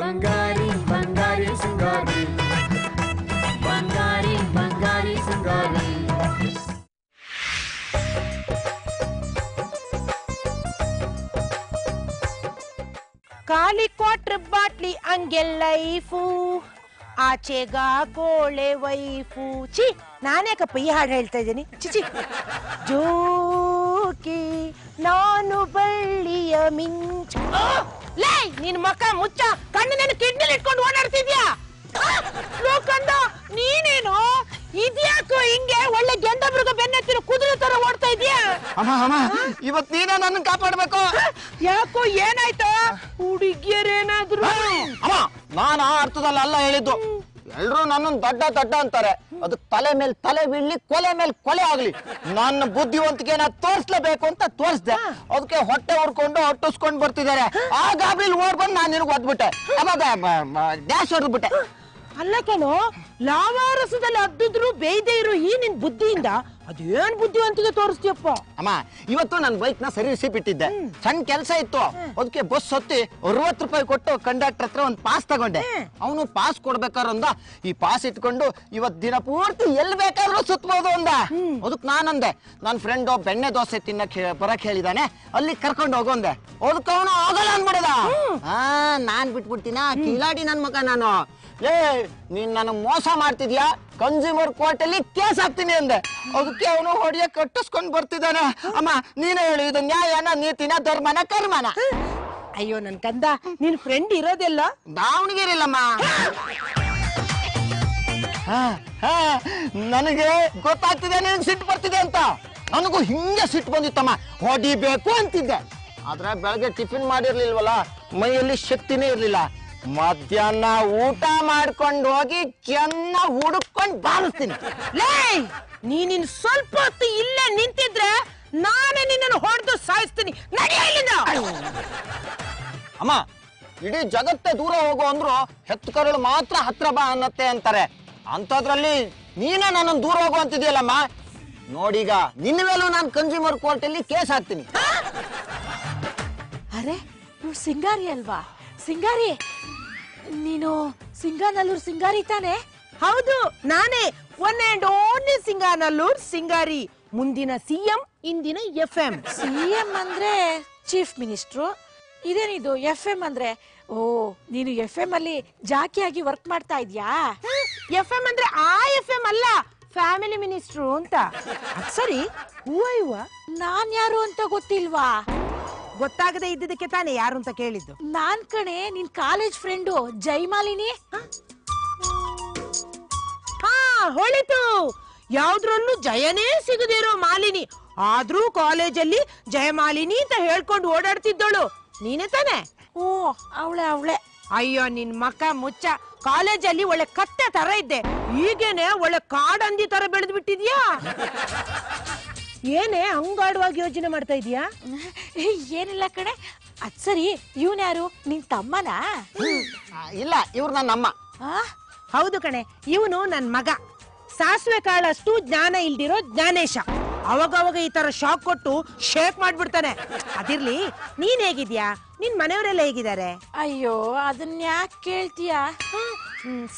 ಬಂಗಾರಿ ಬಂಗಾರಿ ಸಿಂಗಾರಿ ಬಂಗಾರಿ ಬಂಗಾರಿ ಸಿಂಗಾರಿ ಖಾಲಿ quarter bottle ಹಂಗೆ life ಆಚೆಗ ಕೋಳೆ wife ಚಿ ನಾನ್ಯಾಕಪ್ಪ ಈ ಹಾಡು ಹೇಳ್ತಾ ಇದ್ದೀನಿ ಚಿಚಿ ಜೋಕಿ ನಾನು ಬಳ್ಳಿಯ ಮಿಂಚ ಲೇ ನಿನ್ ಮಕ್ಕ ಮುಚ್ಚ ಕಣ್ಣು ನನ್ನ ಕಿಡ್ನಿಲಿ ಇಟ್ಕೊಂಡು ಓಡಾಡ್ತಿದ್ಯಾ ಲೋಕಂಡ ನೀನೇನು ಇದ್ಯಾಕೋ ಹಿಂಗೆ ಒಳ್ಳೆ ಗೆಂಡ ಮೃಗ ಬೆನ್ನತ್ತಿರೋ ಕುದುರೆ ತರ ಓಡ್ತಾ ಇದ್ಯಾ ಇವತ್ ನೀನ ನನ್ನ ಕಾಪಾಡ್ಬೇಕು ಯಾಕೋ ಏನಾಯ್ತು ಹುಡುಗಿಯರೇನಾದ್ರು ಅಮ್ಮ ನಾನು ಆ ಅರ್ಥದಲ್ಲಿ ಅಲ್ಲ ಹೇಳಿದ್ದು ಎಲ್ರು ನನ್ನನ್ನು ದಡ್ಡ ಅಂತಾರೆ ಅದಕ್ಕೆ ತಲೆ ಮೇಲೆ ತಲೆ ಬೀಳ್ಲಿ ಕೊಲೆ ಮೇಲೆ ಕೊಲೆ ಆಗ್ಲಿ ನನ್ನ ಬುದ್ಧಿವಂತಿಕೆನ ತೋರಿಸ್ಲೇಬೇಕು ಅಂತ ತೋರಿಸ್ದೆ ಅದಕ್ಕೆ ಹೊಟ್ಟೆ ಹೊಡ್ಕೊಂಡು ಹೊಟ್ಟಿಸ್ಕೊಂಡು ಬರ್ತಿದ್ದಾರೆ ಆ ಗಾಬರಿಲಿ ಓಡ್ ಬಂದು ನಾನು ನಿನಗೆ ಒದ್ಬಿಟ್ಟೆ ಡ್ಯಾಶ್ ಹೊಡೆದ್ಬಿಟ್ಟೆ ಅಲ್ಲ ಕಣೋ ಲಾವಾರಸದಲ್ಲಿ ಅದ್ದಿದ್ರು ಬೇಯ್ದೇ ಇರೋ ಈ ನಿನ್ ಬುದ್ಧಿಯಿಂದ ಅದೇನ್ ಬುದ್ಧಿವಂತಿಗೆ ತೋರಿಸ್ತೀಯಪ್ಪ ಅಮ್ಮ ಇವತ್ತು ನನ್ನ ಬೈಕ್ ನ ಸರ್ವಿಸ್ ಬಿಟ್ಟಿದ್ದೆ ಸಣ್ಣ ಕೆಲಸ ಇತ್ತು ಅದಕ್ಕೆ ಬಸ್ ಹೊತ್ತಿ 60 ರೂಪಾಯಿ ಕೊಟ್ಟು ಕಂಡಕ್ಟರ್ ಹತ್ರ ಒಂದು ಪಾಸ್ ತಗೊಂಡೆ ಅವನು ಪಾಸ್ ಕೊಡ್ಬೇಕಾದ್ರೆ ಅಂದ ಈ ಪಾಸ್ ಇಟ್ಕೊಂಡು ಇವತ್ ದಿನ ಪೂರ್ತಿ ಎಲ್ಲಿ ಬೇಕಾದ್ರೂ ಸುತ್ತಬಹುದು ಅಂದ ಅದಕ್ಕೆ ನಾನಂದೆ ನನ್ನ ಫ್ರೆಂಡ್ ಬೆಣ್ಣೆ ದೋಸೆ ತಿನ್ನಕ್ ಬರಕ್ ಹೇಳಿದಾನೆ ಅಲ್ಲಿ ಕರ್ಕೊಂಡು ಹೋಗೊಂದೆ ಅದಕ್ಕೆ ಅವನು ಹೋಗಲ್ಲ ಅನ್ಬಿಡದ ನಾನ್ ಬಿಟ್ಬಿಡ್ತೀನ ಕಿಲಾಡಿ ನನ್ ಮಗ ನಾನು ಲೇ ನೀನ್ ನನಗ್ ಮೋಸ ಮಾಡ್ತಿದ್ಯಾ ಕನ್ಸ್ಯೂಮರ್ ಕೋರ್ಟ್ ಅಲ್ಲಿ ಕೇಸ್ ಹಾಕ್ತೀನಿ ಅಂದೆ ಅದಕ್ಕೆ ಅವನು ಹೊಡಿಯ ಕಟ್ಟಿಸ್ಕೊಂಡ್ ಬರ್ತಿದ್ದಾನೆ ಅಮ್ಮ ನೀನೇ ಹೇಳಿ ಇದು ನ್ಯಾಯನ ನೀತಿನ ಧರ್ಮನ ಕರ್ಮನ ಅಯ್ಯೋ ನನ್ ಕಂದ ನಿನ್ ಫ್ರೆಂಡ್ ಇರೋದೆಲ್ಲ ದಾವಣಗೆರೆಲ್ಲಮ್ಮ ನನಗೆ ಗೊತ್ತಾಗ್ತಿದೆ ನಿನ್ ಸಿಟ್ಟು ಬರ್ತಿದೆ ಅಂತ ನನಗೂ ಹಿಂಗೆ ಸಿಟ್ಟು ಬಂದಿತ್ತಮ್ಮ ಹೊಡಿಬೇಕು ಅಂತಿದ್ದೆ ಆದ್ರೆ ಬೆಳಗ್ಗೆ ಟಿಫಿನ್ ಮಾಡಿರ್ಲಿಲ್ವಲ್ಲ ಮೈಯಲ್ಲಿ ಶಕ್ತಿನೇ ಇರ್ಲಿಲ್ಲ ಮಧ್ಯಾಹ್ನ ಊಟ ಮಾಡ್ಕೊಂಡು ಹೋಗಿ ಚೆನ್ನಾಗಿ ಹುಡುಕೊಂಡು ಬಾರಿಸ್ತೀನಿ ಲೇ ನೀನಿನ್ ಸ್ವಲ್ಪ ಹೊತ್ತು ಇಲ್ಲೇ ನಿಂತಿದ್ರೆ ನಾನೇ ನಿನ್ನನ್ನು ಹೊಡೆದು ಸಾಯಿಸ್ತೀನಿ ನಡೆಯ ಇಲ್ಲಿಂದ ಅಮ್ಮ ಇಡೀ ಜಗತ್ತೇ ದೂರ ಹೋಗು ಅಂದ್ರು ಹೆತ್ತು ಕರಳು ಮಾತ್ರ ಹತ್ರ ಬಾ ಅನ್ನತ್ತೆ ಅಂತಾರೆ ಅಂತದ್ರಲ್ಲಿ ನೀನೇ ನನ್ನನ್ನು ದೂರ ಹೋಗು ಅಂತಿದ್ಯಲ್ಲಮ್ಮ ನೋಡೀಗ ನಿನ್ನ ಮೇಲೂ ನಾನು ಕನ್ಸ್ಯೂಮರ್ ಕೋರ್ಟ್ ಅಲ್ಲಿ ಕೇಸ್ ಹಾಕ್ತೀನಿ ಅರೆ ನೀವು ಸಿಂಗಾರಿ ಅಲ್ವಾ ಸಿಂಗಾರಿ ನೀನು ಸಿಂಗಾನಲ್ಲೂರ್ ಸಿಂಗಾರಿ ತಾನೆ ಹೌದು ನಾನೇ ಒನ್ ಅಂಡ್ ಓನ್ಲಿ ಸಿಂಗಾನಲ್ಲೂರ್ ಸಿಂಗಾರಿ ಮುಂದಿನ ಸಿಎಂ ಇಂದಿನ FM ಸಿಎಂ ಅಂದ್ರೆ ಚೀಫ್ ಮಿನಿಸ್ಟ್ರು ಇದೇನಿದು FM ಅಂದ್ರೆ ಓ ನೀನು FM ಅಲ್ಲಿ ಜಾಕಿಯಾಗಿ ವರ್ಕ್ ಮಾಡ್ತಾ ಇದ್ಯಾ FM ಅಂದ್ರೆ ಆ FM ಅಲ್ಲ ಫ್ಯಾಮಿಲಿ ಮಿನಿಸ್ಟ್ರು ಅಂತ ಸರಿ ಹೂವ ನಾನ್ ಯಾರು ಅಂತ ಗೊತ್ತಿಲ್ವಾ ಗೊತ್ತಾಗದೆ ಇದ್ದಿದ್ದಕ್ಕೆ ತಾನೇ ಯಾರು ಅಂತ ಕೇಳಿದ್ದು ನಾನ್ ಕಣೆ ನಿನ್ ಕಾಲೇಜ್ ಫ್ರೆಂಡು ಜೈಮಾಲಿನಿ ಹಾ ಹೊಳಿತು ಯಾವ್ದ್ರಲ್ಲೂ ಜಯನೇ ಸಿಗದಿರೋ ಮಾಲಿನಿ ಆದ್ರೂ ಕಾಲೇಜಲ್ಲಿ ಜಯಮಾಲಿನಿ ಅಂತ ಹೇಳ್ಕೊಂಡು ಓಡಾಡ್ತಿದ್ದಳು ನೀನೇ ತಾನೆ ಓ ಅವಳೆ ಅಯ್ಯೋ ನಿನ್ ಮಕ್ಕ ಮುಚ್ಚ ಕಾಲೇಜಲ್ಲಿ ಒಳ್ಳೆ ಕತ್ತೆ ತರ ಇದ್ದೆ ಈಗೇನೆ ಒಳ್ಳೆ ಕಾಡಂದಿ ತರ ಬೆಳೆದ್ ಬಿಟ್ಟಿದ್ಯಾ ಏನೇ ಹಂಗಾಡುವಾಗಿ ಯೋಚನೆ ಮಾಡ್ತಾ ಇದೀಯಾ ಏನಿಲ್ಲ ಕಣೆ ಅದ್ ಸರಿ ಇವನ್ ಯಾರು ನಿನ್ ತಮ್ಮನಾ ಇಲ್ಲ ಇವ್ರು ನನ್ನ ಅಮ್ಮ ಹೌದು ಕಣೆ ಇವನು ನನ್ ಮಗ ಸಾಸಿವೆ ಕಾಳಷ್ಟು ಜ್ಞಾನ ಇಲ್ದಿರೋ ಜ್ಞಾನೇಶ ಅವಾಗವಾಗ ಈ ತರ ಶಾಕ್ ಕೊಟ್ಟು ಶೇಕ್ ಮಾಡ್ಬಿಡ್ತಾನೆ ಅದಿರ್ಲಿ ನೀನ್ ಹೇಗಿದ್ಯಾ ನಿನ್ ಮನೆಯವರೆಲ್ಲ ಹೇಗಿದ್ದಾರೆ ಅಯ್ಯೋ ಅದನ್ನ ಯಾಕೆ ಕೇಳ್ತೀಯಾ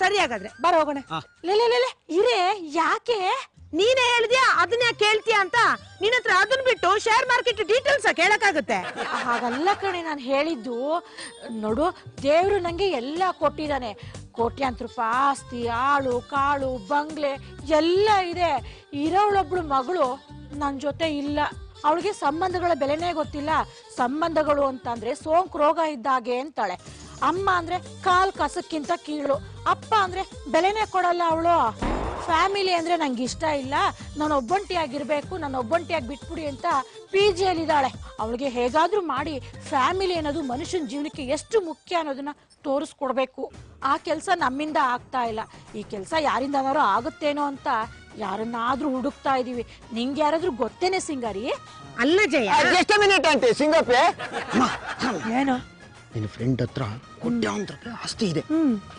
ಸರಿ ಹಾಗಾದ್ರೆ ಬರ ಹೋಗೋಣ ಲೇಲೆ ಇರೇ ಯಾಕೆ ನೀನೇ ಹೇಳಿದ್ಯಾ ಅದನ್ನ ಕೇಳ್ತೀಯ ಅಂತ ನಿನ್ನ ಹತ್ರ ಅದನ್ನ ಬಿಟ್ಟು ಶೇರ್ ಮಾರ್ಕೆಟ್ ಡೀಟೇಲ್ಸ್ ಕೇಳಕ್ಕಾಗುತ್ತೆ ಹಾಗಲ್ಲ ಕಣೆ ನಾನು ಹೇಳಿದ್ದು ನೋಡು ದೇವ್ರು ನಂಗೆ ಎಲ್ಲ ಕೊಟ್ಟಿದ್ದಾನೆ ಕೋಟ್ಯಾಂತರ ರೂಪಾಯಿ ಆಸ್ತಿ ಆಳು ಕಾಳು ಬಂಗ್ಲೆ ಎಲ್ಲ ಇದೆ ಇರೋಳೊಬ್ಳು ಮಗಳು ನನ್ನ ಜೊತೆ ಇಲ್ಲ ಅವಳಿಗೆ ಸಂಬಂಧಗಳ ಬೆಲೆನೇ ಗೊತ್ತಿಲ್ಲ ಸಂಬಂಧಗಳು ಅಂತಂದ್ರೆ ಸೋಂಕು ರೋಗ ಇದ್ದಾಗೆ ಅಂತಾಳೆ ಅಮ್ಮ ಅಂದ್ರೆ ಕಾಲ್ ಕಸಕ್ಕಿಂತ ಕೀಳು ಅಪ್ಪ ಅಂದ್ರೆ ಬೆಲೆನೇ ಕೊಡಲ್ಲ ಅವಳು ಫ್ಯಾಮಿಲಿ ಅಂದ್ರೆ ನಂಗೆ ಇಷ್ಟ ಇಲ್ಲ ನಾನು ಒಬ್ಬಂಟಿಯಾಗಿರ್ಬೇಕು ನಾನು ಒಬ್ಬಂಟಿಯಾಗಿ ಬಿಟ್ಬಿಡಿ ಅಂತ PG ಅಲ್ಲಿದ್ದಾಳೆ ಅವಳಿಗೆ ಹೇಗಾದ್ರೂ ಮಾಡಿ ಫ್ಯಾಮಿಲಿ ಅನ್ನೋದು ಮನುಷ್ಯನ ಜೀವನಕ್ಕೆ ಎಷ್ಟು ಮುಖ್ಯ ಅನ್ನೋದನ್ನ ತೋರಿಸ್ಕೊಡ್ಬೇಕು ಆ ಕೆಲಸ ನಮ್ಮಿಂದ ಆಗ್ತಾ ಇಲ್ಲ ಈ ಕೆಲಸ ಯಾರಿಂದನಾದ್ರೂ ಆಗುತ್ತೇನೋ ಅಂತ ಯಾರನ್ನಾದ್ರೂ ಹುಡುಕ್ತಾ ಇದೀವಿ ನಿಂಗೆ ಯಾರಾದ್ರೂ ಗೊತ್ತೇನೆ ಸಿಂಗಾರಿ ಅಲ್ಲ ಜಯ ಎಷ್ಟು ಮಿನಿಟ್ ಅಂತೆ ಸಿಂಗಪ್ಪೆ ಏನು ನಿನ್ನ ಫ್ರೆಂಡ್ ಹತ್ರ ಕೋಟ್ಯಾಂತರ ರೂಪಾಯಿ ಆಸ್ತಿ ಇದೆ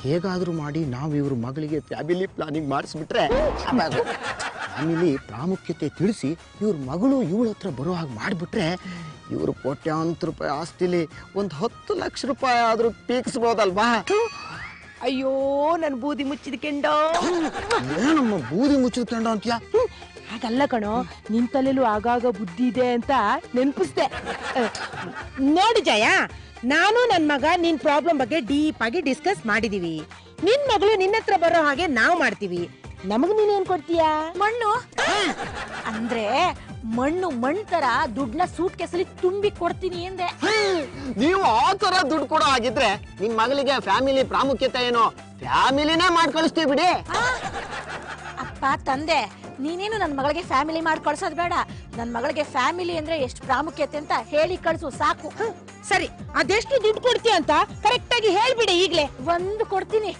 ಹೇಗಾದ್ರೂ ಮಾಡಿ ನಾವು ಇವ್ರ ಮಗಳಿಗೆ ಫ್ಯಾಮಿಲಿ ಪ್ಲಾನಿಂಗ್ ಮಾಡಿಸ್ಬಿಟ್ರೆ ಫ್ಯಾಮಿಲಿ ಪ್ರಾಮುಖ್ಯತೆ ತಿಳಿಸಿ ಇವ್ರ ಮಗಳು ಇವಳ ಹತ್ರ ಬರೋ ಹಾಗೆ ಮಾಡಿಬಿಟ್ರೆ ಇವರು ಕೋಟ್ಯಾಂತರ ರೂಪಾಯಿ ಆಸ್ತಿಲಿ ಒಂದು 10 ಲಕ್ಷ ರೂಪಾಯಿ ಆದ್ರೂ ಪೀಕ್ಸ್ಬೋದಲ್ವಾ? ಅಯ್ಯೋ ನನ್ ಬೂದಿ ಮುಚ್ಚಿದ ಕೆಂಡೋ. ಏನಮ್ಮ ಬೂದಿ ಮುಚ್ಚಿದ ಕೆಂಡ ಅಂತೀಯ? ಹಾಗಲ್ಲ ಕಣೋ, ನಿನ್ ತಲೆಲೂ ಆಗಾಗ ಬುದ್ಧಿ ಇದೆ ಅಂತ ನೆನ್ಪಿಸ್ದೆ. ನೋಡು ಜಯ, ನಾನು ನನ್ ಮಗ ನಿನ್ ಪ್ರಾಬ್ಲಮ್ ಬಗ್ಗೆ ಡೀಪ್ ಆಗಿ ಡಿಸ್ಕಸ್ ಮಾಡಿದೀವಿ. ನಿನ್ ಮಗಳು ನಿನ್ನ ಹತ್ರ ಬರೋ ಹಾಗೆ ನಾವು ಮಾಡ್ತೀವಿ. ನಮಗ್ ನೀನೇನ್ ಕೊಡ್ತೀಯಾ? ಮಣ್ಣು ಅಂದ್ರೆ ಮಣ್ಣು ತರ ದುಡ್ಡನ್ನ ಸೂಟ್ ಕೇಸಲ್ಲಿ ತುಂಬಿ ಕೊಡ್ತೀನಿ ಎಂದೆ. ನೀವು ಆ ತರ ದುಡ್ಡು ಕೊಡೋ ಆಗಿದ್ರೆ ನಿಮ್ ಮಗಳಿಗೆ ಫ್ಯಾಮಿಲಿ ಪ್ರಾಮುಖ್ಯತೆ ಏನೋ, ಫ್ಯಾಮಿಲಿನೇ ಮಾಡಿ ಕಳಿಸ್ತೀವಿ ಬಿಡಿ. ಅಪ್ಪ ತಂದೆ, ನೀನೇನು ನನ್ನ ಮಗಳಿಗೆ ಫ್ಯಾಮಿಲಿ ಮಾಡಿ ಕಳ್ಸೋದ್ ಬೇಡ. ನನ್ನ ಮಗಳಿಗೆ ಫ್ಯಾಮಿಲಿ ಅಂದ್ರೆ ಎಷ್ಟು ಪ್ರಾಮುಖ್ಯತೆ ಅಂತ ಹೇಳಿ ಕಳ್ಸು ಸಾಕು. ಸರಿ, ಅದೆಷ್ಟು ದುಡ್ಡು ಕೊಡ್ತೀಯ ಅಂತ ಕರೆಕ್ಟ್ ಆಗಿ ಹೇಳ್ಬಿಡಿ ಈಗ್ಲೇ. 1 ಕೊಡ್ತೀನಿ.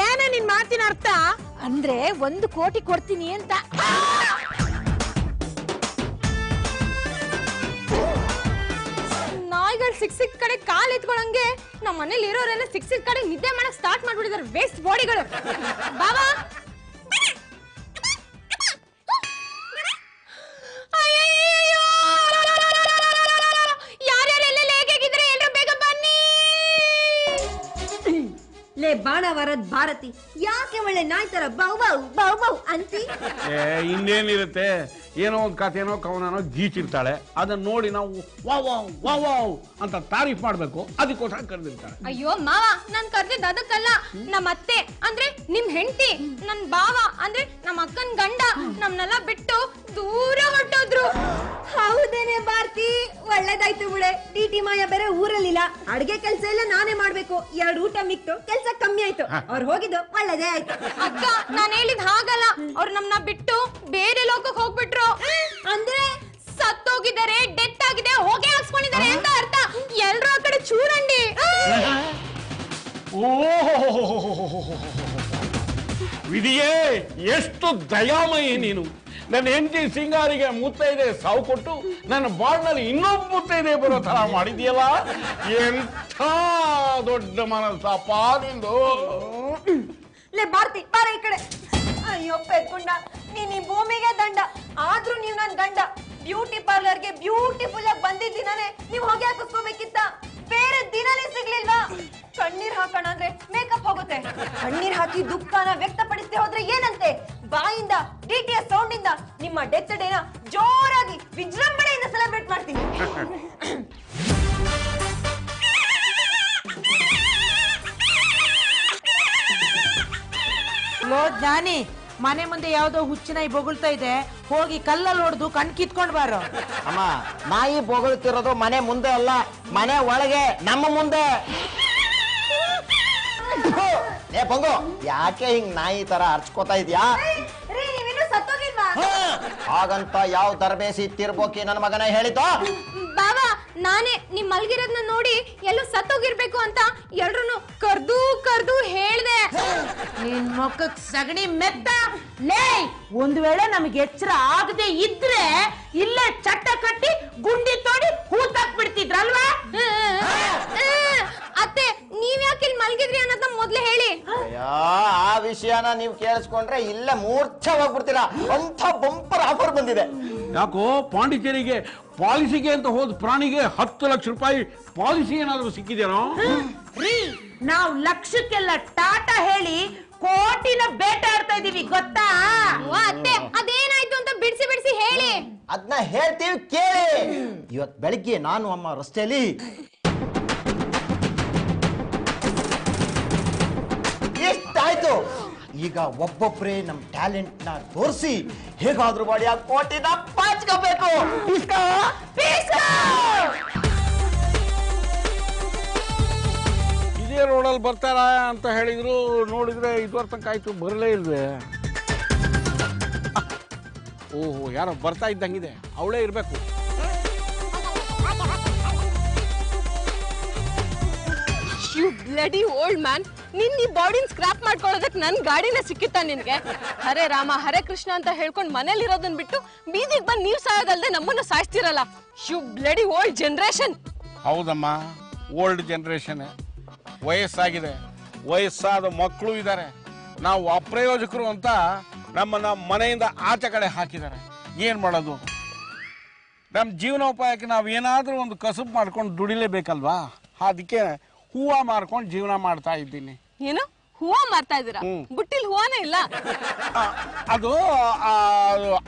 ಏನ ನಿನ್ ಮಾತಿನ ಅರ್ಥ? ಅಂದ್ರೆ 1 ಕೋಟಿ ಕೊಡ್ತೀನಿ ಅಂತ. ನಾಯಿಗಳು ಸಿಕ್ ಕಡೆ ಕಾಲ್ ಎತ್ಕೊಳಂಗೆ ನಮ್ಮ ಮನೇಲಿ ಇರೋರೆಲ್ಲ ಸಿಕ್ ಕಡೆ ನಿದ್ದೆ ಮಾಡಕ್ ಸ್ಟಾರ್ಟ್ ಮಾಡ್ಬಿಟ್ಟಿದ್ದಾರೆ ವೇಸ್ಟ್ ಬಾಡಿಗಳು. ಬಾಬಾ ಲೇ ಬಾಣವರದ್ ಭಾರತಿ, ಯಾಕೆ ಒಳ್ಳೆ ನಾಯಿ ತರ ಬೌ ಬೌ ಬೌ ಬೌ ಅಂತಿ? ಇನ್ನೇನಿರುತ್ತೆ, ಏನೋ ಒಂದು ಕಥೆನೋ ಕವನನೋ ಗೀಚಿರ್ತಾಳೆ, ಅದನ್ನ ನೋಡಿ ನಾವು ವಾವ್ ವಾವ್ ವಾವ್ ವಾವ್ ಅಂತ ತಾರೀಫ್ ಮಾಡ್ಬೇಕು, ಅದಕ್ಕೋಸ್ಕರ ಕರೆದಿರ್ತಾಳೆ. ಅಯ್ಯೋ ಮಾವ, ನಾನ್ ಕರ್ದಿದ್ದು ಅದಕ್ಕಲ್ಲ. ನಮ್ಮ ಅತ್ತೆ ಅಂದ್ರೆ ನಿಮ್ ಹೆಂಡತಿ, ನನ್ ಬಾವ ಅಂದ್ರೆ ನಮ್ಮ ಅಕ್ಕನ್ ಗಂಡ ನಮ್ನೆಲ್ಲ ಬಿಟ್ಟು ದೂರ ಹೊರಟೋದ್ರು. ಹೌದೇನೆ ಭಾರತಿ, ಒಳ್ಳೇದಾಯ್ತು ಬಿಡೆ. ಟಿ ಮಾಯ ಬೇರೆ ಊರಲ್ಲಿಲ್ಲ, ಅಡ್ಗೆ ಕೆಲ್ಸ ಎಲ್ಲ ನಾನೇ ಮಾಡ್ಬೇಕು. 2 ಊಟ ಮಿಕ್ತು, ಕೆಲ್ಸ ಕಮ್ಮಿ ಆಯ್ತು. ಅವ್ರು ಹೋಗಿದ್ದು ಒಳ್ಳೇದೇ ಆಯ್ತು. ಅಕ್ಕ, ನಾನ್ ಹೇಳಿದ್ ಹಾಗಲ್ಲ. ಅವ್ರು ನಮ್ನ ಬಿಟ್ಟು ಬೇರೆ ಲೋಕಕ್ಕೆ ಹೋಗ್ಬಿಟ್ರು. ಅಂದ್ರೆ ಸತ್ತೋಗಿದ್ದಾರೆ, ಡೆತ್ ಆಗಿದೆ, ಹೊಗೆ ಹಾಕ್ಸ್ಕೊಂಡಿದ್ದಾರೆ ಅಂತ ಅರ್ಥ. ಎಲ್ರೂ ಆ ಕಡೆ ಚೂರಂಡಿ. ವಿಧಿಯೇ, ಎಷ್ಟು ದಯಾಮಯಿ ನೀನು. ನನ್ನ ಹೆಂಡತಿ ಸಿಂಗಾರಿಗೆ ಮುತ್ತೈದೆ ಸಾವು ಕೊಟ್ಟು ನನ್ನ ಬಾಳ್ನಲ್ಲಿ ಇನ್ನೊಬ್ಬ ಮುತ್ತೈದೆ ಬರೋ ತರ ಮಾಡಿದ್ಯಲ್ಲ. ಎಂಥ ದೊಡ್ಡ ಮನಸ್ಸಪ್ಪ ನಿಂದು. ಲೇ ಭಾರತಿ, ಬಾರ ಈ ಕಡೆ. ಅಯ್ಯೋ ಪೆದ್ಗುಂಡ, ನೀನ್ ಈ ಭೂಮಿಗೆ ದಂಡ. ಆದ್ರೂ ನೀವ್ ನನ್ ಗಂಡ. ಬ್ಯೂಟಿ ಪಾರ್ಲರ್ಗೆ ಬ್ಯೂಟಿಫುಲ್ ಆಗಿ ಬಂದಿದ್ದೀನೇ ನೀವ್ ಹೊಗೆ ಹಾಕಿಸ್ಕೋಬೇಕಿತ್ತ. ಬೇರೆ ದಿನನೇ ಸಿಗ್ಲಿಲ್ವಾ? ಕಣ್ಣೀರ್ ಹಾಕೋಣ ಅಂದ್ರೆ ಮೇಕಪ್ ಹೋಗುತ್ತೆ. ಕಣ್ಣೀರ್ ಹಾಕಿ ದುಃಖನ ವ್ಯಕ್ತಪಡಿಸದೆ ಹೋದ್ರೆ ಏನಂತೆ? ಬಾಯಿಂದ DTS ಸೌಂಡ್ ಇಂದ ನಿಮ್ಮ ಡೆತ್ ಡೇನ ಜೋರಾಗಿ ವಿಜೃಂಭಣೆಯಿಂದ ಸೆಲೆಬ್ರೇಟ್ ಮಾಡ್ತೀನಿ. ಲೋ ಜಾನಿ, ಮನೆ ಮುಂದೆ ಯಾವ್ದೋ ಹುಚ್ಚಿನಾಯಿ ಬೊಗಳ್ತಾ ಇದೆ, ಹೋಗಿ ಕಲ್ಲಲ್ಲಿ ಹೊಡೆದು ಕಣ್ ಕಿತ್ಕೊಂಡ್ ಬಾರೋ. ಅಮ್ಮ, ನಾಯಿ ಬೊಗಳ್ತಿರೋದು ಮನೆ ಮುಂದೆ ಅಲ್ಲ, ಮನೆ ಒಳಗೆ, ನಮ್ಮ ಮುಂದೆ. ಏ ಬಂಗು, ಯಾಕೆ ಹಿಂಗ್ ನಾಯಿ ತರ ಅರ್ಚ್ಕೋತಾ ಇದ್ಯಾ? ಹಾಗಂತ ಯಾವ ತರಬೇಸಿ ತಿರ್ಬೋಕಿ ನನ್ನ ಮಗನ ಹೇಳಿದ್ದು? ಬಾಬಾ, ನಾನೇ ನಿಮ್ ಮಲ್ಗಿರೋದ್ನ ನೋಡಿ ಎಲ್ಲೂ ಸತ್ತೋಗಿರ್ಬೇಕು ಅಂತ ಎಲ್ರು ಕರ್ದು ಹೇಳ್ದೆ. ನಿನ್ ಮೊಕ್ಕಕ್ ಸಗಣಿ ಮೆತ್ತ. ಲೇ, ಒಂದ್ ವೇಳೆ ನಮ್ಗೆ ಎಚ್ಚರ ಆಗದೆ ಇದ್ರೆ ಇಲ್ಲೇ ಚಟ್ಟ ಕಟ್ಟಿ ಗುಂಡಿ ತೋಡಿ ಹೂತಾಕ್ಬಿಡ್ತಿದ್ರಲ್ವಾ? ಅತ್ತೆ, ನೀವ್ ಯಾಕೆ ಇಲ್ಲಿ ಮಲ್ಗಿದ್ರಿ ಅನ್ನೋದನ್ನ ಮೊದ್ಲೇ ಹೇಳಿ. ಆ ವಿಷಯನ ನೀವು ಕೇಳಿಸ್ಕೊಂಡ್ರೆ ಇಲ್ಲೇ ಮೂರ್ಛೆ ಹೋಗ್ಬಿಡ್ತೀರಾ. ಅಂತ ಬಂಪರ್ ಆಫರ್ ಬಂದಿದೆ. ಯಾಕೋ ಪಾಂಡಿಚೇರಿಗೆ ಪಾಲಿಸಿಗೆ ಅಂತ ಹೋದ ಪ್ರಾಣಿಗೆ 10 ಲಕ್ಷ ರೂಪಾಯಿ ಪಾಲಿಸಿ ಏನಾದ್ರು ಸಿಕ್ಕಿದೇನೋ? ರೀ, ನಾವ್ ಲಕ್ಷಕ್ಕೆಲ್ಲ ಟಾಟಾ ಹೇಳಿ ಕೋಟಿನ ಬೇಟೆ ಆಡ್ತಾ ಇದೀವಿ, ಗೊತ್ತಾ? ಅತ್ತೆ, ಅದೇನಾಯ್ತು ಅಂತ ಬಿಡಿಸಿ ಹೇಳಿ. ಅದನ್ನ ಹೇಳ್ತೀವಿ ಕೇಳಿ. ಇವತ್ ಬೆಳಿಗ್ಗೆ ನಾನು ಅಮ್ಮ ರಸ್ತೆಯಲ್ಲಿ ಎಷ್ಟಾಯ್ತು. ಈಗ ಒಬ್ಬೊಬ್ಬರೇ ನಮ್ ಟ್ಯಾಲೆಂಟ್ ನ ತೋರಿಸಿ ಹೇಗಾದ್ರೂ ಮಾಡಿ ಆ ಕೋಟಿನ ಪಾಚ್ಕೋಬೇಕು. ಇದೇ ರೋಡಲ್ಲಿ ಬರ್ತಾರ ಅಂತ ಹೇಳಿದ್ರು, ನೋಡಿದ್ರೆ ಇದುವರೆ ತನಕ ಆಯ್ತು, ಬರಲೇ ಇಲ್ವೇ? ಓಹೋ, ಯಾರೋ ಬರ್ತಾ ಇದ್ದಂಗಿದೆ, ಅವಳೇ ಇರ್ಬೇಕು. ಯು ಬ್ಲಡಿ ಓಲ್ಡ್ ಮ್ಯಾನ್, ನಿನ್ ಈ ಬಾಡಿನ ಸ್ಕ್ರಾಪ್ ಮಾಡ್ಕೊಳ್ಳೋದಕ್ಕೆ ನನ್ ಗಾಡಿನ ಸಿಕ್ಕಿತ್ತ ನಿನ್ಗೆ? ಹರೇ ರಾಮ ಹರೇ ಕೃಷ್ಣ ಅಂತ ಹೇಳ್ಕೊಂಡು ಮನೇಲಿ ಇರೋದನ್ನ ಬಿಟ್ಟು ಬೀದಿಗೆ ಬಂದು ನೀವ್ ಸಾಯೋದಲ್ದೆ ನಮ್ಮನ್ನ ಸಾಯಿಸ್ತಿರಲ್ಲ. You bloody old generation. ಹೌದಮ್ಮ, ಓಲ್ಡ್ ಜನರೇಷನ್. ವಯಸ್ಸಾಗಿದೆ, ವಯಸ್ಸಾದ ಮಕ್ಕಳು ಇದ್ದಾರೆ. ನಾವು ಅಪ್ರಯೋಜಕರು ಅಂತ ನಮ್ಮನ್ನ ಮನೆಯಿಂದ ಆಚೆ ಕಡೆ ಹಾಕಿದ್ದಾರೆ. ಏನ್ ಮಾಡೋದು? ನಮ್ಮ ಜೀವನೋಪಾಯಕ್ಕೆ ನಾವು ಏನಾದರೂ ಒಂದು ಕಸುಬು ಮಾಡ್ಕೊಂಡು ದುಡಿಲೇಬೇಕಲ್ವಾ, ಅದಕ್ಕೆ ಹೂವು ಮಾರ್ಕೊಂಡು ಜೀವನ ಮಾಡ್ತಾ ಇದ್ದೀನಿ. ಏನು ಹೂವ ಮಾರ್ತಾ ಇದ್ದೀರಾ? ಬುಟ್ಟಿಲ್ ಹೂವನೇ ಇಲ್ಲ. ಅದು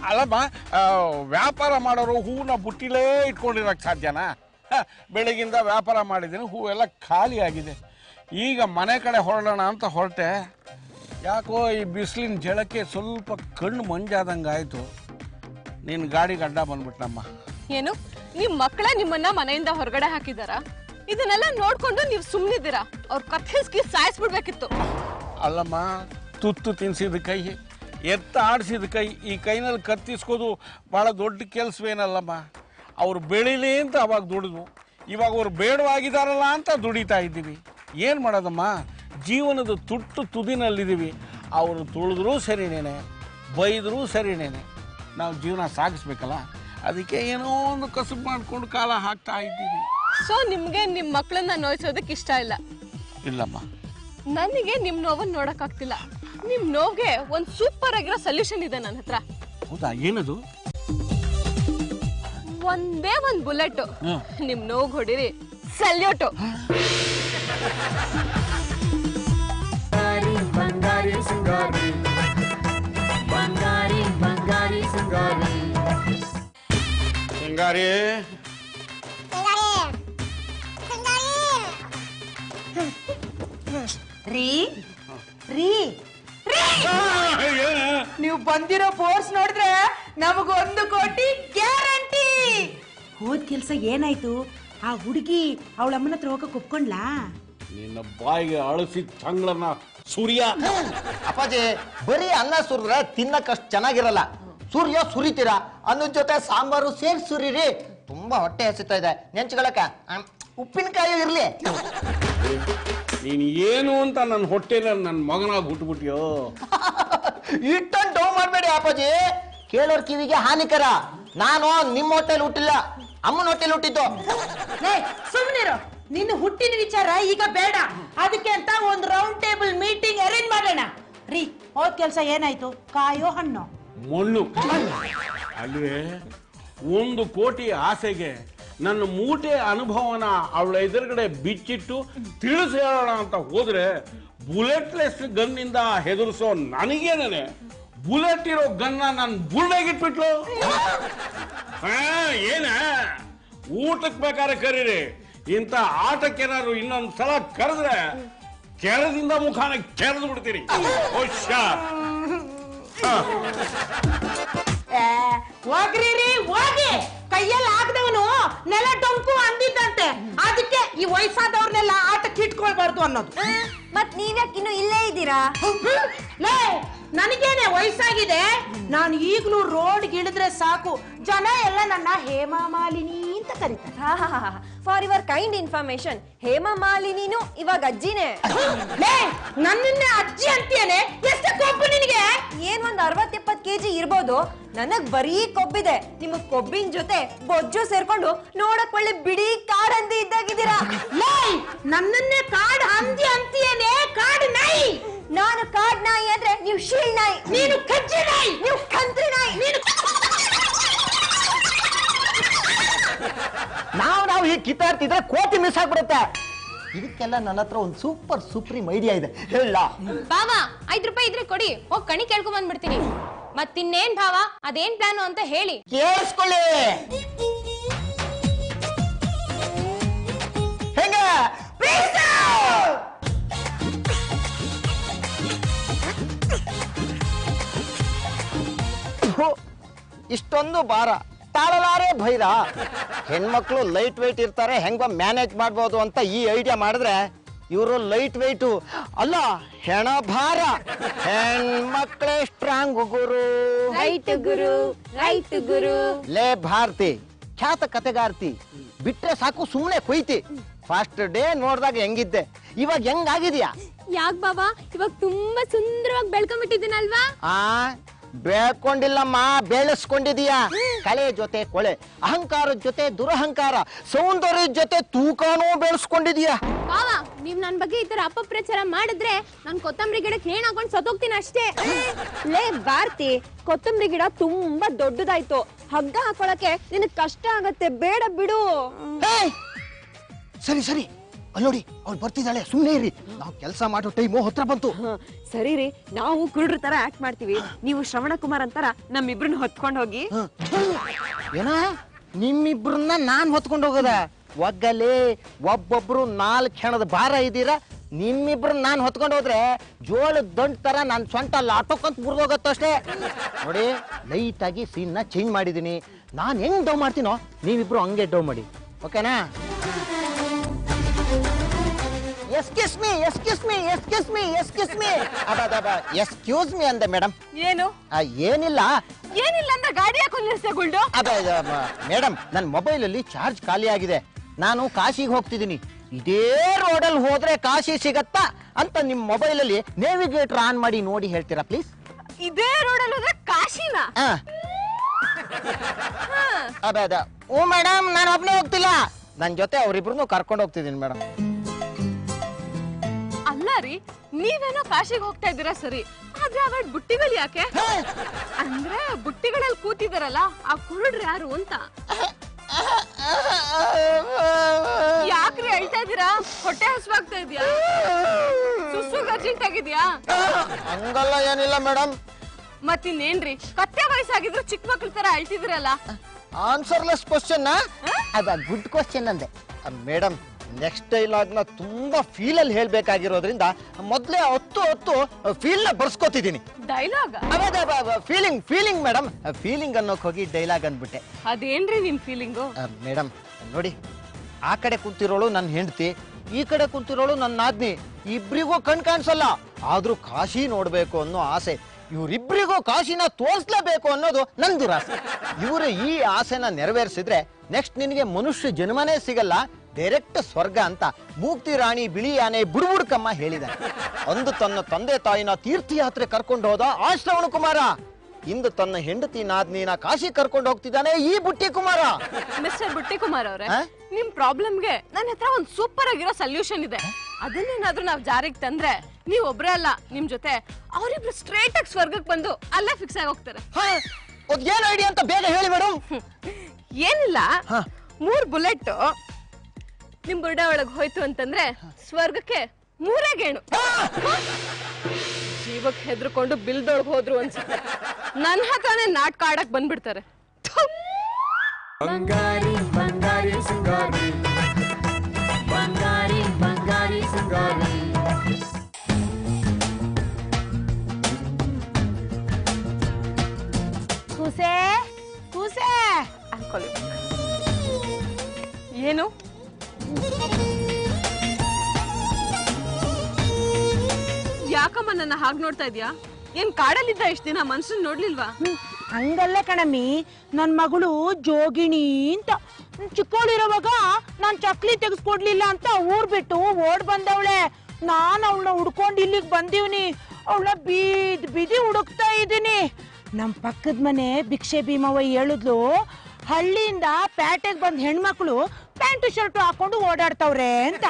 ಅಲ್ಲಮ್ಮ, ವ್ಯಾಪಾರ ಮಾಡೋರು ಹೂವನ್ನ ಬುಟ್ಟಿಲೇ ಇಟ್ಕೊಂಡಿರೋಕ್ಕೆ ಸಾಧ್ಯನಾ? ಬೆಳಗಿಂದ ವ್ಯಾಪಾರ ಮಾಡಿದ್ದೀನಿ, ಹೂವೆಲ್ಲ ಖಾಲಿ ಆಗಿದೆ. ಈಗ ಮನೆ ಕಡೆ ಹೊರಡೋಣ ಅಂತ ಹೊರಟೆ. ಯಾಕೋ ಈ ಬಿಸಿಲಿನ ಜಳಕ್ಕೆ ಸ್ವಲ್ಪ ಕಣ್ಣು ಮಂಜಾದಂಗೆ ಆಯಿತು. ನಿನ್ನ ಗಾಡಿಗೆ ಅಡ್ಡ ಬಂದ್ಬಿಟ್ಟಮ್ಮ. ಏನು ನಿಮ್ ಮಕ್ಕಳೇ ನಿಮ್ಮನ್ನ ಮನೆಯಿಂದ ಹೊರಗಡೆ ಹಾಕಿದಾರ? ಇದನ್ನೆಲ್ಲ ನೋಡ್ಕೊಂಡು ನೀವು ಸುಮ್ಮನಿದ್ದೀರಾ? ಅವ್ರ ಕತ್ತಿಸ್ಕಿ ಸಾಯಿಸ್ಬಿಡ್ಬೇಕಿತ್ತು. ಅಲ್ಲಮ್ಮ, ತುತ್ತು ತಿನ್ಸಿದ ಕೈ, ಎತ್ತ ಆಡಿಸಿದ ಕೈ, ಈ ಕೈನಲ್ಲಿ ಕತ್ತಿಸ್ಕೋದು ಭಾಳ ದೊಡ್ಡ ಕೆಲಸವೇನಲ್ಲಮ್ಮ. ಅವ್ರು ಬೆಳೀಲಿ ಅಂತ ಅವಾಗ ದುಡಿದ್ವು, ಇವಾಗ ಅವ್ರು ಬೇಡವಾಗಿದ್ದಾರಲ್ಲ ಅಂತ ದುಡಿತಾ ಇದ್ದೀವಿ. ಏನು ಮಾಡೋದಮ್ಮ, ಜೀವನದ ತುಟ್ಟು ತುದಿನಲ್ಲಿದ್ದೀವಿ. ಅವರು ತುಳಿದ್ರೂ ಸರಿನೇನೆ, ಬೈದರೂ ಸರಿನೇನೆ, ನಾವು ಜೀವನ ಸಾಗಿಸ್ಬೇಕಲ್ಲ. ಅದಕ್ಕೆ ಏನೋ ಒಂದು ಕಸುಬು ಮಾಡಿಕೊಂಡು ಕಾಲ ಹಾಕ್ತಾ ಇದ್ದೀವಿ. ಸೊ ನಿಮ್ಗೆ ನಿಮ್ ಮಕ್ಕಳನ್ನ ನೋಯಿಸೋದಕ್ಕೆ ಇಷ್ಟ ಇಲ್ಲ? ಇಲ್ಲಮ್ಮ, ನನಗೆ ನಿಮ್ ನೋವನ್ನ ನೋಡಕ್ಕಾಗ್ತಿಲ್ಲ. ನಿಮ್ ನೋವ್ಗೆ ಒಂದ್ ಸೂಪರ್ ಆಗಿರೋ ಸೊಲ್ಯೂಷನ್ ಇದೆ ನನ್ನ ಹತ್ರ. ಹೌದಾ? ಏನದು? ಒಂದೇ ಒಂದ್ ಬುಲೆಟ್. ನಿಮ್ ನೋವು ಹೊಡಿರಿ, ಸಲ್ಯೂಟು. ಬಂಗಾರಿ ಸಿಂಗಾರಿ, ಬಂಗಾರಿ ಬಂಗಾರಿ ಸಿಂಗಾರಿ. ಸಿಂಗಾರಿ ರೀ ರೀ ನೀವು ಬಂದಿರೋ ಫೋರ್ಸ್ ನೋಡಿದ್ರೆ ನಮಗೊಂದು ಕೋಟಿ ಗ್ಯಾರಂಟಿ. ಹೋದ್ ಕೆಲ್ಸ ಏನಾಯ್ತು? ಆ ಹುಡುಗಿ ಅವಳಮ್ಮನ ಹತ್ರ ಹೋಗಕ್ ಒಪ್ಕೊಂಡ್ಲಾ? ನಿನ್ನ ಬಾಯಿಗೆ ಅಳಸಿದ ತಂಗಳನ್ನ ಸೂರ್ಯ. ಅಪ್ಪಾಜಿ, ಬರೀ ಅನ್ನ ಸುರಿದ್ರೆ ತಿನ್ನಕ್ಕಷ್ಟು ಚೆನ್ನಾಗಿರಲ್ಲ. ಸೂರ್ಯ ಸುರಿತೀರಾ, ಅನ್ನದ ಜೊತೆ ಸಾಂಬಾರು ಸೇರಿ ಸುರಿರಿ. ತುಂಬಾ ಹೊಟ್ಟೆ ಹಸಿತಾ ಇದೆ, ನೆಂಚ್ಕೊಳಕ ಉಪ್ಪಿನಕಾಯಿ ಇರ್ಲಿ. ನೀನು ಏನು ಅಂತ ನನ್ನ ಹೊಟ್ಟೆನ ನನ್ನ ಮಗನಾಗಿ ಹುಟ್ಟುಬಿಟ್ಟಿಯೋ. ಇಟ್ಟೊಂದು ಡೌ ಮಾಡಬೇಡಿ ಅಪ್ಪಾಜಿ, ಕೇಳೋರ್ ಕಿವಿಗೆ ಹಾನಿಕರ. ನಾನು ನಿಮ್ಮ ಹೊಟ್ಟೆಲಿ ಹುಟ್ಟಿಲ್ಲ, ಅಮ್ಮನ ಹೊಟ್ಟೆಲಿ ಹುಟ್ಟಿದ್ದು. ಸುಮ್ಮನಿರು, ನಿನ್ನ ಹುಟ್ಟಿನ ವಿಚಾರ ಈಗ ಬೇಡ. ಅದಕ್ಕೆ ಅಂತ ಒಂದು ರೌಂಡ್ ಟೇಬಲ್ ಮೀಟಿಂಗ್ ಅರೇಂಜ್ ಮಾಡೋಣ. ರೀ, ಹೋದ್ ಕೆಲ್ಸ ಏನಾಯ್ತು? ಕಾಯೋ ಹಣ್ಣು? ಮಣ್ಣು. ಅಲ್ವೇ, 1 ಕೋಟಿ ಆಸೆಗೆ ನನ್ನ ಮೂಟೆ ಅನುಭವನ ಅವಳ ಎದುರುಗಡೆ ಬಿಚ್ಚಿಟ್ಟು ತಿಳಿಸಿ ಹೇಳೋಣ ಅಂತ ಹೋದ್ರೆ ಬುಲೆಟ್ಲೆಸ್ ಗನ್ನಿಂದ ಹೆದರ್ಸೋ ನನಗೇನೇ ಬುಲೆಟ್ ಇರೋ ಗನ್ನ ನನ್ನ ಬುಲ್ಡಾಗಿಟ್ಬಿಟ್ಲು. ಏನ ಊಟಕ್ಕೆ ಬೇಕಾದ್ರೆ ಕರೀರಿ, ಇಂಥ ಆಟಕ್ಕೇನಾದ್ರು ಇನ್ನೊಂದ್ಸಲ ಕರೆದ್ರೆ ಕೆರದಿಂದ ಮುಖಾನ ಕೆರೆದು ಬಿಡ್ತೀರಿ. ಹೋಗ್ರಿ ರೀ, ಹೋಗಿ. ಕೈಯಲ್ಲಿ ಆಗದವನು ನೆಲ ಡೊಂಕು ಅಂದಿದ್ದಂತೆ. ಅದಕ್ಕೆ ಈ ವಯಸ್ಸಾದವ್ರನ್ನೆಲ್ಲ ಆಟಕ್ಕೆ ಇಟ್ಕೊಳ್ಬಾರ್ದು ಅನ್ನೋದು. ಮತ್ ನೀವ್ಯಾಕೆ ಇನ್ನು ಇಲ್ಲೇ ಇದ್ದೀರಾ? ಲೇ, ನನಗೇನೆ ವಯಸ್ಸಾಗಿದೆ. ನಾನು ಈಗಲೂ ರೋಡ್ಗೆ ಇಳಿದ್ರೆ ಸಾಕು, ಜನ ಎಲ್ಲ ನನ್ನ ಹೇಮಾ ಮಾಲಿನಿ ಅಂತ ಕರೀತಾರೆ. For your kind information, Hema ಮಾಲಿನಿನು ಇವಾಗ ಅಜ್ಜಿನೇ. ಲೇ, ನನ್ನನ್ನೇ ಅಜ್ಜಿ ಅಂತೀಯನೆ? ಎಷ್ಟು ಕೊಬ್ಬು ನಿನಗೆ? ಏನ್ ಒಂದ್ 60-70 ಕೆಜಿ ಇರ್ಬೋದು. ನನಗ್ ಬರೀ ಕೊಬ್ಬಿದೆ. ನಿಮಗ್ ಕೊಬ್ಬಿನ ಜೊತೆ ಬೊಜ್ಜು ಸೇರ್ಕೊಂಡು ನೋಡಕ್ ಒಳ್ಳೆ ಬಿಡಿ ಕಾಡ್ ಹಂದಿ ಇದ್ದಾಗಿದ್ದೀರಾ. ಲೇ, ನನ್ನನ್ನೇ ಕಾಡ್ ಹಂದಿ ಅಂತೀಯನೆ? ಕಾಡ್ ನಾಯಿ. ನಾನು ಕಾಡ್ ನಾಯಿ ಆದ್ರೆ ನೀವು ಶೀಳ್ ನಾಯಿ. ನೀನು ಕಜ್ಜಿ ನಾಯಿ. ನೀವು ಕಂತ್ರಿ ನಾಯಿ. ನೀನು ನಾವು ಹೀಗೆ ಕಿತ್ತಾಡ್ತಿದ್ರೆ ಕೋಟಿ ಮಿಸ್ ಆಗ್ಬಿಡುತ್ತೆ. ಇದಕ್ಕೆಲ್ಲ ನನ್ನ ಹತ್ರ ಒಂದು ಸೂಪರ್ ಸುಪ್ರೀಂ ಐಡಿಯಾ ಇದೆ, ಹೇಳ. ಭಾವ, 5 ರೂಪಾಯಿ ಇದ್ರೆ ಕೊಡಿ, ಹೋಗಿ ಕಣಿ ಕೇಳ್ಕೊಂಡ್ ಬಂದ್ಬಿಡ್ತೀನಿ. ಮತ್ತಿನ್ನೇನ್ ಭಾವ, ಅದೇನ್ ಪ್ಲಾನು ಅಂತ ಹೇಳಿ. ಕೇಳಿಸ್ಕೊಳ್ಳಿ. ಹೆಂಗ ಇಷ್ಟೊಂದು ಭಾರ ತಾಳಲಾರೆ ಭೈರ. ಹೆಣ್ಮಕ್ಳು ಲೈಟ್ ವೆಯ್ಟ್ ಇರ್ತಾರೆ, ಹೆಂಗ ಮ್ಯಾನೇಜ್ ಮಾಡ್ಬೋದು ಅಂತ ಈ ಐಡಿಯಾ ಮಾಡಿದ್ರೆ ಇವರು ಲೈಟ್ ವೆಯ್ಟು ಅಲ್ಲ, ಹೆಣ ಭಾರ. ಹೆಣ್ಮಕ್ಳೇ ಸ್ಟ್ರಾಂಗ್ ಗುರು. ರೈಟ್ ಗುರು, ರೈಟ್ ಗುರು. ಲೇ ಭಾರತಿ, ಖ್ಯಾತ ಕತೆಗಾರ್ತಿ, ಬಿಟ್ರೆ ಸಾಕು ಸುಮ್ಮನೆ ಕೊಯ್ತಿ. ಫಸ್ಟ್ ಡೇ ನೋಡಿದಾಗ ಹೆಂಗಿದ್ದೆ, ಇವಾಗ ಹೆಂಗಾಗಿದ್ಯಾ? ಯಾಕ್ ಬಾಬಾ, ಇವಾಗ ತುಂಬಾ ಸುಂದರವಾಗಿ ಬೆಳ್ಕೊಂಡ್ಬಿಟ್ಟಿದ್ದೀನಲ್ವಾ? ಬೆಳ್ಕೊಂಡಿಲ್ಲಮ್ಮ, ಬೆಳೆಸ್ಕೊಂಡಿದೀಯಾ. ಕಲೆ ಜೊತೆ ಕೊಳೆ, ಅಹಂಕಾರದ ಜೊತೆ ದುರಹಂಕಾರ, ಸೌಂದರ್ಯದ ಜೊತೆ ತೂಕನೂ ಬೆಳೆಸ್ಕೊಂಡಿದೀಯಾ. ಬಾಬಾ, ನೀವ್ ನನ್ ಬಗ್ಗೆ ಈ ತರ ಅಪಪ್ರಚಾರ ಮಾಡಿದ್ರೆ ನಾನ್ ಕೊತ್ತಂಬರಿ ಗಿಡಕ್ಕೆ ನೇಣ್ ಹಾಕೊಂಡ್ ಸತ್ತೋಗ್ತೀನಿ ಅಷ್ಟೇ. ಲೇ ಭಾರತಿ, ಕೊತ್ತಂಬರಿ ಗಿಡ ತುಂಬಾ ದೊಡ್ಡದಾಯ್ತು, ಹಗ್ಗ ಹಾಕೊಳಕ್ಕೆ ನಿನಗ್ ಕಷ್ಟ ಆಗತ್ತೆ, ಬೇಡ ಬಿಡು. ಸರಿ ಸರಿ, ಅಲ್ಲೋಡಿ ಅವ್ಳು ಬರ್ತಿದ್ದಾಳೆ, ಸುಮ್ಮನೆ ಇರಿ. ನಾವು ಕೆಲಸ ಮಾಡೋ ಟೈಮು ಹತ್ರ ಬಂತು. ಸರಿ ರೀ, ನಾವು ಕುರುಡ್ರ ತರ ಆಕ್ಟ್ ಮಾಡ್ತೀವಿ, ನೀವು ಶ್ರವಣ ಕುಮಾರ್ ಅಂತಾರ ನಮ್ಮಿಬ್ರನ್ನ ಹೊತ್ಕೊಂಡ್ ಹೋಗಿ. ಏನ ನಿಮ್ಮಿಬ್ರನ್ನ ನಾನ್ ಹೊತ್ಕೊಂಡು ಹೋಗೋದ? ಒಗ್ಗಲೇ ಒಬ್ಬೊಬ್ರು 4 ಕ್ಷಣದ ಭಾರ ಇದ್ದೀರಾ. ನಿಮ್ಮಿಬ್ರನ್ನ ನಾನ್ ಹೊತ್ಕೊಂಡು ಹೋದ್ರೆ ಜೋಳದ ದಂಡ್ ತರ ನಾನ್ ಸೊಂಟ ಲಾಟೋಕಂತ ಮುರಿದೋಗತ್ತಷ್ಟೇ. ನೋಡಿ, ಲೈಟ್ ಆಗಿ ಸೀನ್ ನ ಚೇಂಜ್ ಮಾಡಿದೀನಿ. ನಾನ್ ಹೆಂಗ್ ಡೌ ಮಾಡ್ತೀನೋ ನೀವಿಬ್ರು ಹಂಗೆ ಡೌ ಮಾಡಿ, ಓಕೆನಾ? Excuse me excuse me excuse me excuse me excuse me ಅಂದೆ ಮೇಡಮ್. ಏನು? ಏನಿಲ್ಲ ಏನಿಲ್ಲ ಅಂದ್ರೆ ಗಾಡಿ ಹಾಕೊಂಡು ನಿಲ್ಸೆ ಗುಲ್ಡು. ಮೇಡಮ್, ನನ್ನ ಮೊಬೈಲಲ್ಲಿ ಚಾರ್ಜ್ ಖಾಲಿ ಆಗಿದೆ. ನಾನು ಕಾಶಿಗೆ ಹೋಗ್ತಿದ್ದೀನಿ. ಇದೇ ರೋಡಲ್ಲಿ ಹೋದ್ರೆ ಕಾಶಿ ಸಿಗತ್ತಾ ಅಂತ ನಿಮ್ ಮೊಬೈಲಲ್ಲಿ ನೇವಿಗೇಟರ್ ಆನ್ ಮಾಡಿ ನೋಡಿ ಹೇಳ್ತೀರಾ ಪ್ಲೀಸ್? ಇದೇ ರೋಡಲ್ಲಿ ಹೋದ್ರೆ ಕಾಶಿನ? ಓ ಮೇಡಮ್, ನಾನು ಒಬ್ನೇ ಹೋಗ್ತಿಲ್ಲ, ನನ್ ಜೊತೆ ಅವ್ರಿಬ್ರು ಕರ್ಕೊಂಡು ಹೋಗ್ತಿದ್ದೀನಿ ಮೇಡಮ್. ಅಲ್ಲ ರೀ, ನೀವೇನೋ ಕಾಶಿಗೆ ಹೋಗ್ತಾ ಇದ್ದೀರಾ ಸರಿ, ಆದ್ರೆ ಅವ ಬುಟ್ಟಿಗಳು ಯಾಕೆ? ಅಂದ್ರೆ ಬುಟ್ಟಿಗಳಲ್ಲಿ ಕೂತಿದಾರಲ್ಲ ಆ ಕುರುಡ್ರು ಯಾರು ಅಂತ. ಯಾಕ್ರಿ ಹೇಳ್ತಾ ಇದ್ದೀರಾ? ಹೊಟ್ಟೆ ಹಸುವಾಗ್ತಾ ಇದೆಯಾ? ಸುಸ್ಸು ಅರ್ಜೆಂಟ್ ಆಗಿದ್ಯಾ? ಹಂಗಲ್ಲ, ಏನಿಲ್ಲ ಮೇಡಮ್. ಮತ್ತಿನ್ನೇನ್ರಿ, ಕತ್ತೆ ವಯಸ್ಸಾಗಿದ್ರು ಚಿಕ್ಕ ಮಕ್ಳ ತರ ಅಳ್ತಿದಿರಲ್ಲ. Answerless question? ಅದ ಗುಡ್ ಕ್ವಶನ್ ಅಂದೆ ಮೇಡಮ್. ನೆಕ್ಸ್ಟ್ ಡೈಲಾಗ್ ನ ತುಂಬಾ ಫೀಲ್ ಅಲ್ಲಿ ಹೇಳ್ಬೇಕಾಗಿರೋದ್ರಿಂದ ಮೊದ್ಲೇ ಹೊತ್ತು ಫೀಲ್ ನ ಬರ್ಸ್ಕೊತಿದ್ದೀನಿ. Dialogue? Feeling feeling madam, feeling ಅನ್ನೋಕ್ ಹೋಗಿ ಡೈಲಾಗ್ ಅಂದ್ಬಿಟ್ಟೆ. ಅದೇನ್ರಿ ನಿಮ್ ಫೀಲಿಂಗು? ಮೇಡಮ್ ನೋಡಿ, ಆ ಕಡೆ ಕುಂತಿರೋಳು ನನ್ನ ಹೆಂಡತಿ, ಈ ಕಡೆ ಕುಂತಿರೋಳು ನನ್ನ ನಾದ್ನಿ. ಇಬ್ರಿಗೂ ಕಣ್ ಕಾಣಿಸಲ್ಲ, ಆದ್ರೂ ಕಾಶಿ ನೋಡ್ಬೇಕು ಅನ್ನೋ ಆಸೆ. ಇವರಿಬ್ರಿಗೂ ಕಾಶಿನ ತೋರಿಸ್ಲೇಬೇಕು ಅನ್ನೋದು ನನ್ ದುರಾಸೆ. ಇವರು ಈ ಆಸೆನ ನೆರವೇರಿಸಿದ್ರೆ ನೆಕ್ಸ್ಟ್ ನಿನಗೆ ಮನುಷ್ಯ ಜನ್ಮನೇ ಸಿಗಲ್ಲ, ಡೈರೆಕ್ಟ್ ಸ್ವರ್ಗ ಅಂತ ಮೂಕ್ತಿ ರಾಣಿ ಬಿಳಿ ಆನೆ ಬುಡುಬುಡ್ಕಮ್ಮ ಹೇಳಿದ್ದಾರೆ. ಅಂದು ತನ್ನ ತಂದೆ ತಾಯಿನ ತೀರ್ಥಯಾತ್ರೆ ಕರ್ಕೊಂಡು ಹೋದ ಆ ಶ್ರವಣ ಕುಮಾರ ಇಂದು ತನ್ನ ಹೆಂಡತಿ ನಾದ್ನಿನ ಕಾಶಿ ಕರ್ಕೊಂಡು ಹೋಗ್ತಿದ್ದಾನೆ ಈ ಬುಟ್ಟಿ ಕುಮಾರ. ಮಿಸ್ಟರ್ ಬುಟ್ಟಿ ಕುಮಾರ್ ಅವ್ರೆ, ನಿಮ್ ಪ್ರಾಬ್ಲಮ್ಗೆ ನನ್ನ ಹತ್ರ ಒಂದ್ ಸೂಪರ್ ಆಗಿರೋ ಸೊಲ್ಯೂಷನ್ ಇದೆ. ಅದನ್ನೇನಾದ್ರೂ ನಾವ್ ಜಾರಿಗೆ ತಂದ್ರೆ ನೀವ್ ಒಬ್ರೇ ಅಲ್ಲ, ನಿಮ್ ಜೊತೆ ಅವರಿಬ್ರು ಸ್ಟ್ರೇಟ್ ಆಗಿ ಸ್ವರ್ಗಕ್ಕೆ ಬಂದು ಅಲ್ಲೇ ಫಿಕ್ಸ್ ಆಗಿ ಹೋಗ್ತಾರೆ. ಏನ್ ಐಡಿಯಾ ಅಂತ ಬೇಗ ಹೇಳಿ ಮೇಡಮ್. ಏನಿಲ್ಲ, 3 ಬುಲೆಟ್ ನಿಮ್ ಬುರ್ಡ ಒಳಗ್ ಹೋಯ್ತು ಅಂತಂದ್ರೆ ಸ್ವರ್ಗಕ್ಕೆ 3 ಗೇಣು. ಜೀವಕ್ಕೆ ಹೆದ್ರಕೊಂಡು ಬಿಲ್ದೊಳಗ್ ಹೋದ್ರು ಅನ್ಸುತ್ತೆ. ನನ್ ಹತ್ರನೇ ನಾಟಕ ಆಡಕ್ ಬಂದ್ಬಿಡ್ತಾರೆ. ಬಂಗಾರಿ ಬಂಗಾರಿ ಸಿಂಗಾರಿ, ಬಂಗಾರಿ ಬಂಗಾರಿ ಸಿಂಗಾರಿ. ಕೂಸೆ ಕೂಸೆ ಅನ್ಕೊಳ್ಳಿ. ಏನು? ಯಾಕಮ್ಮ ನನ್ನ ಹಾಗೆ ನೋಡ್ತಾ ಇದ್ಯಾ? ಏನ್ ಕಾಡಲ್ಲಿದ್ದ ಇಷ್ಟ ದಿನ ಮನ್ಸನ್ ನೋಡ್ಲಿಲ್ವಾ? ಹಂಗಲ್ಲ ಕಣಮ್ಮಿ, ನನ್ ಮಗಳು ಜೋಗಿಣಿ ಅಂತ ಚಿಕ್ಕೋಳಿರೋವಾಗ ನಾನ್ ಚಕ್ಲಿ ತೆಗೆಸ್ಕೊಡ್ಲಿಲ್ಲ ಅಂತ ಊರ್ ಬಿಟ್ಟು ಓಡ್ ಬಂದವಳೆ. ನಾನ್ ಅವಳನ್ನ ಹುಡ್ಕೊಂಡು ಇಲ್ಲಿಗೆ ಬಂದೀವ್ನಿ. ಅವಳ ಬಿದಿ ಹುಡುಕ್ತಾ ಇದ್ದೀನಿ. ನಮ್ ಪಕ್ಕದ ಮನೆ ಭಿಕ್ಷೆ ಭೀಮವ್ವ ಹೇಳಿದ್ಲು, ಹಳ್ಳಿಯಿಂದ ಪ್ಯಾಟೆಗೆ ಬಂದ್ ಹೆಣ್ಮಕ್ಳು ಪ್ಯಾಂಟು ಶರ್ಟು ಹಾಕೊಂಡು ಓಡಾಡ್ತವ್ರೆ ಅಂತ.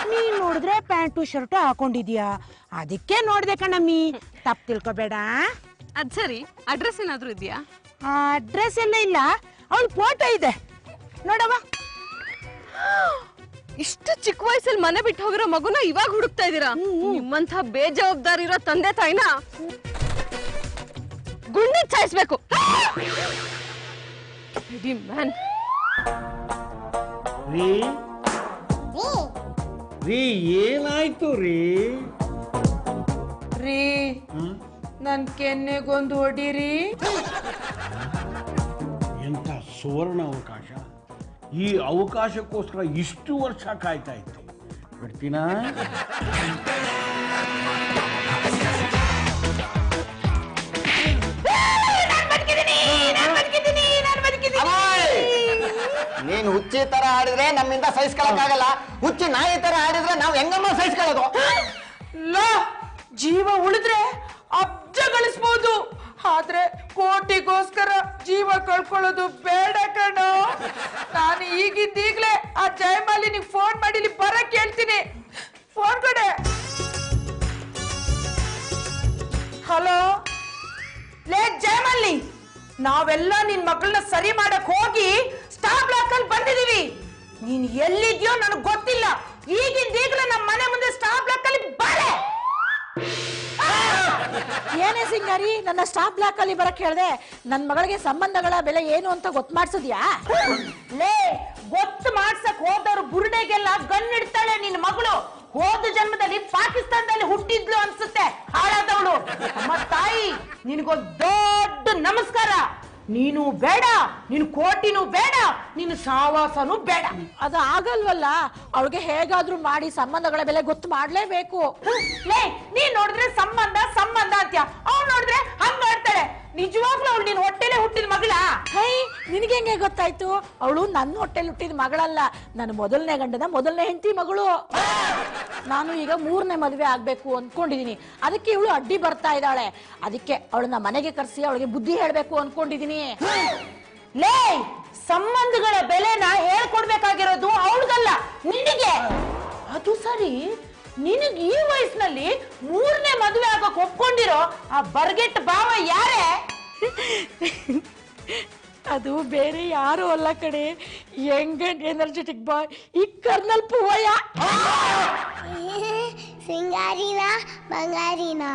ನೀನ್ ನೋಡಿದ್ರೆ ಪ್ಯಾಂಟು ಶರ್ಟು ಹಾಕೊಂಡಿದ್ಯಾ, ಅದಕ್ಕೆ ನೋಡ್ದೆ ಕಣಮ್ಮಿ, ತಪ್ಪು ತಿಳ್ಕೊಬೇಡ. ಅದ್ ಸರಿ, ಅಡ್ರೆಸ್ ಏನಾದ್ರು ಇದೆಯಾ? ಅಡ್ರೆಸ್ ಎಲ್ಲ ಇಲ್ಲ, ಅವಳ ಫೋಟೋ ಇದೆ ನೋಡವ. ಇಷ್ಟು ಚಿಕ್ಕ ವಯಸ್ಸಲ್ಲಿ ಮನೆ ಬಿಟ್ಟು ಹೋಗಿರೋ ಮಗುನ ಇವಾಗ ಹುಡುಕ್ತಾ ಇದೀರಾ? ನಿಮ್ಮಂತ ಬೇಜವಾಬ್ದಾರಿ ಇರೋ ತಂದೆ ತಾಯಿನ ಗುಂಡಿ ಚಾಯಿಸ್ಬೇಕು. ರೀ ಏನಾಯ್ತು ರೀ? ರೀ ನನ್ ಕೆನ್ನೆಗೊಂದು ಹೊಡಿರಿ. ಎಂಥ ಸುವರ್ಣ ಅವಕಾಶ! ಈ ಅವಕಾಶಕ್ಕೋಸ್ಕರ ಇಷ್ಟು ವರ್ಷ ಕಾಯ್ತಾ ಇತ್ತು. ಬಿಡ್ತೀನಾ? ನೀನ್ ಹುಚ್ಚಿ ತರ ಆಡಿದ್ರೆ ನಮ್ಮಿಂದ ಸಹಿಸ್ಕೊಳಕ್ಕಾಗಲ್ಲ, ಹುಚ್ಚಿ ನಾಯಿ ತರ ಆಡಿದ್ರೆ ನಾವು ಹೆಂಗಮ್ಮ ಸಹಿಸ್ಕೊಳ್ಳೋದು? ಜೀವ ಉಳಿದ್ರೆ ಅಬ್ಜ ಗಳಿಸ್ಬೋದು, ಆದ್ರೆ ಕೋಟಿಗೋಸ್ಕರ ಜೀವ ಕಳ್ಕೊಳ್ಳೋದು ಬೇಡ ಕಣೋ. ನಾನು ಈಗಿಂದೀಗ್ಲೇ ಆ ಜಯಮಾಲಿನಿಗೆ ಫೋನ್ ಮಾಡಿ ಇಲ್ಲಿ ಬರಕ್ ಹೇಳ್ತೀನಿ. ಫೋನ್ ಕೊಡೆ. ಹಲೋ, ಲೇ ಜಯಮಲ್ಲಿ, ನಾವೆಲ್ಲ ನಿನ್ ಮಕ್ಕಳನ್ನ ಸರಿ ಮಾಡಕ್ ಹೋಗಿ ಸ್ಟಾಪ್ ಬ್ಲಾಕ್ ಅಲ್ಲಿ ಬಂದಿದೀವಿ. ನೀನ್ ಎಲ್ಲಿದ್ಯೋ ನನಗ್ ಗೊತ್ತಿಲ್ಲ. ಈಗಿಂದೀಗಲೇ ನಮ್ಮ ಮನೆ ಮುಂದೆ ಸ್ಟಾಪ್ ಬ್ಲಾಕ್ ಅಲ್ಲಿ ಬಾರೆ. ಏನೇ ಸಿಂಗಾರಿ, ನನ್ನ ಸ್ಟಾಪ್ ಬ್ಲಾಕ್ ಅಲ್ಲಿ ಬರಕ್ ಹೇಳ್ದೆ? ನನ್ ಮಗಳಿಗೆ ಸಂಬಂಧಗಳ ಬೆಲೆ ಏನು ಅಂತ ಗೊತ್ತು ಮಾಡ್ಸಿದ್ಯಾ? ಲೇ, ಗೊತ್ತು ಮಾಡ್ಸಕ್ ಹೋದವ್ರು ಬುರುಡೆಗೆಲ್ಲ ಗನ್ನಿಡ್ತಾಳೆ ನಿನ್ ಮಗಳು. ಹೋದ ಜನ್ಮದಲ್ಲಿ ಪಾಕಿಸ್ತಾನದಲ್ಲಿ ಹುಟ್ಟಿದ್ಲು ಅನ್ಸುತ್ತೆ, ಹಾಳಾದವಳು. ಅಮ್ಮ ತಾಯಿ, ನಿನಗೊಂದು ದೊಡ್ಡ ನಮಸ್ಕಾರ. ನೀನು ಬೇಡ, ನೀನು ಕೋಟಿನೂ ಬೇಡ, ನೀನು ಸಾವಾಸನೂ ಬೇಡ. ಅದು ಆಗಲ್ವಲ್ಲ, ಅವಳಿಗೆ ಹೇಗಾದ್ರೂ ಮಾಡಿ ಸಂಬಂಧಗಳ ಬೆಲೆ ಗೊತ್ತು ಮಾಡ್ಲೇಬೇಕು. ಲೇ, ನೀನ್ ನೋಡಿದ್ರೆ ಸಂಬಂಧ ಸಂಬಂಧ ಅಂತ್ಯ, ಅವ್ಳು ನೋಡಿದ್ರೆ ಹಂಗ ಆಡ್ತಾಳೆ. ನಿಜವಾಗ್ಲೂ ಅವಳು ನಿನ್ ಹೊಟ್ಟೆಲೆ ಹುಟ್ಟಿದ ಮಗಳ? ಹೈ, ನಿನಗೆ ಹೆಂಗೆ ಗೊತ್ತಾಯ್ತು? ಅವಳು ನನ್ನ ಹೊಟ್ಟೆಲಿ ಹುಟ್ಟಿದ ಮಗಳಲ್ಲ, ನನ್ನ ಮೊದಲನೇ ಗಂಡನ ಮೊದಲನೇ ಹೆಂಡತಿ ಮಗಳು. ನಾನು ಈಗ 3ನೇ ಮದುವೆ ಆಗ್ಬೇಕು ಅನ್ಕೊಂಡಿದೀನಿ. ಅದಕ್ಕೆ ಇವಳು ಅಡ್ಡಿ ಬರ್ತಾ ಇದ್ದಾಳೆ. ಅದಕ್ಕೆ ಅವಳನ್ನ ಮನೆಗೆ ಕರೆಸಿ ಅವಳಿಗೆ ಬುದ್ಧಿ ಹೇಳ್ಬೇಕು ಅನ್ಕೊಂಡಿದೀನಿ. ಲೇ, ಸಂಬಂಧಗಳ ಬೆಲೆನ ಹೇಳ್ಕೊಡ್ಬೇಕಾಗಿರೋದು ಅವಳಿಗಲ್ಲ, ನಿನಗೆ. ಅದು ಸರಿ, ನಿನಗ್ ಈ ವಯಸ್ಸಿನಲ್ಲಿ 3ನೇ ಮದುವೆ ಆಗಕ್ ಒಪ್ಕೊಂಡಿರೋ ಆ ಬರ್ಗೆಟ್ ಭಾವ ಯಾರೇ? ಅದು ಬೇರೆ ಯಾರು ಅಲ್ಲ ಕಡೆ, ಯಂಗ್ ಅಂಡ್ ಎನರ್ಜೆಟಿಕ್ ಬಾಯ್, ಈ ಕರ್ನಲ್ ಪೂವಯ್ಯ. ಸಿಂಗಾರಿನಾ ಬಂಗಾರಿನಾ?